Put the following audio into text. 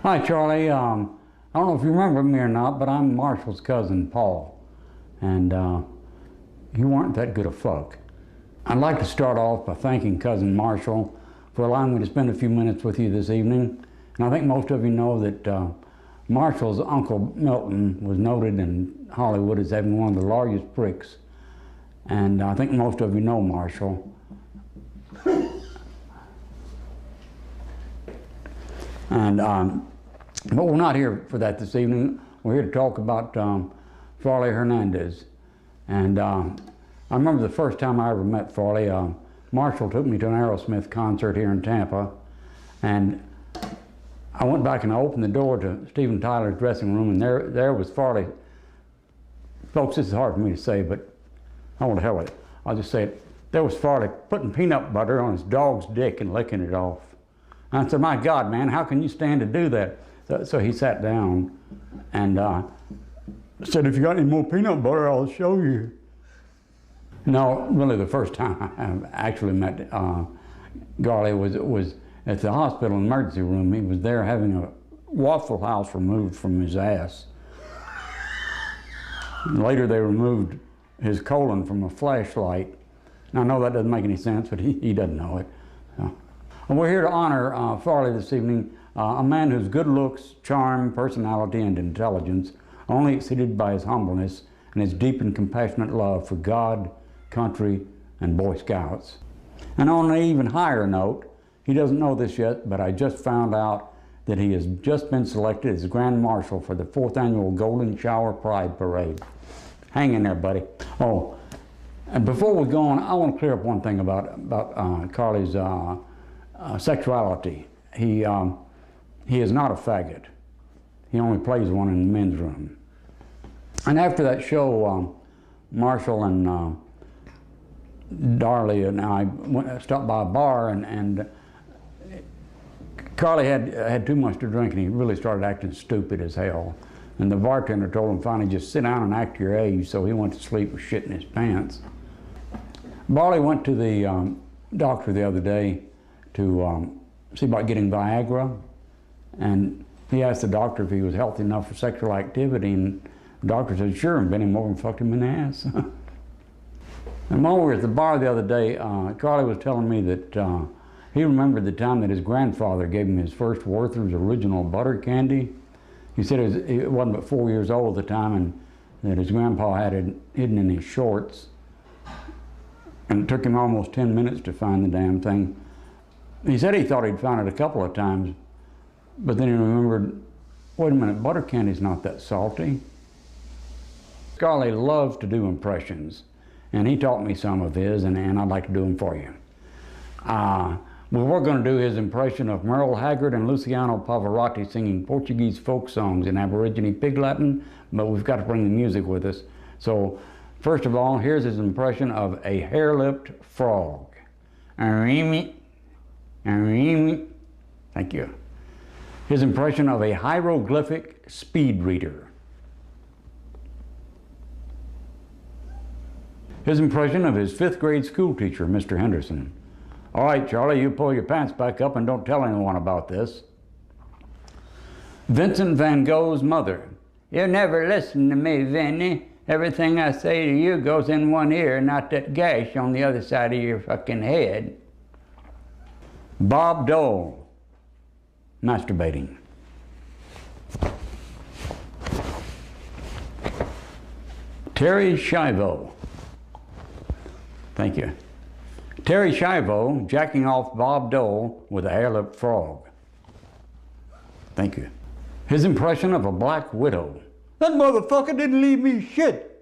Hi, Charlie. I don't know if you remember me or not, but I'm Marshall's cousin, Paul. And you weren't that good a fuck. I'd like to start off by thanking Cousin Marshall for allowing me to spend a few minutes with you this evening. And I think most of you know that Marshall's Uncle Milton was noted in Hollywood as having one of the largest pricks. And I think most of you know Marshall. And but we're not here for that this evening. We're here to talk about Farley Hernandez. And I remember the first time I ever met Farley, Marshall took me to an Aerosmith concert here in Tampa. And I went back and I opened the door to Steven Tyler's dressing room, and there was Farley. Folks, this is hard for me to say, but I won't tell it. I'll just say it. There was Farley putting peanut butter on his dog's dick and licking it off. And I said, my God, man, how can you stand to do that? So he sat down and said, if you got any more peanut butter, I'll show you. No, really the first time I actually met Garley was at the hospital emergency room. He was there having a Waffle House removed from his ass. And later they removed his colon from a flashlight. Now I know that doesn't make any sense, but he doesn't know it. So. And we're here to honor Farley this evening, a man whose good looks, charm, personality, and intelligence are only exceeded by his humbleness and his deep and compassionate love for God, country, and Boy Scouts. And on an even higher note, he doesn't know this yet, but I just found out that he has just been selected as Grand Marshal for the 4th Annual Golden Shower Pride Parade. Hang in there, buddy. Oh, and before we go on, I want to clear up one thing about Carly's sexuality. He is not a faggot. He only plays one in the men's room. And after that show, Marshall and Darley and I stopped by a bar, and Carly had too much to drink, and he really started acting stupid as hell. And the bartender told him finally, just sit down and act your age, so he went to sleep with shit in his pants. Barley went to the doctor the other day to see about getting Viagra, and he asked the doctor if he was healthy enough for sexual activity, and the doctor said sure, and bent him over and fucked him in the ass. And while we were at the bar the other day, Carly was telling me that he remembered the time that his grandfather gave him his first Werther's original butter candy. He said he wasn't but 4 years old at the time, and that his grandpa had it hidden in his shorts. And it took him almost 10 minutes to find the damn thing. He said he thought he'd found it a couple of times, but then he remembered, wait a minute, butter candy's not that salty. Carly loves to do impressions, and he taught me some of his, and I'd like to do them for you. We were going to do his impression of Merle Haggard and Luciano Pavarotti singing Portuguese folk songs in Aborigine Pig Latin, but we've got to bring the music with us. So, first of all, here's his impression of a hair-lipped frog. Thank you. His impression of a hieroglyphic speed reader. His impression of his 5th grade school teacher, Mr. Henderson. All right, Charlie, you pull your pants back up and don't tell anyone about this. Vincent van Gogh's mother. You never listen to me, Vinny. Everything I say to you goes in one ear, not that gash on the other side of your fucking head. Bob Dole. Masturbating. Terry Schiavo. Thank you. Terry Schiavo jacking off Bob Dole with a hair-lipped frog. Thank you. His impression of a black widow. That motherfucker didn't leave me shit.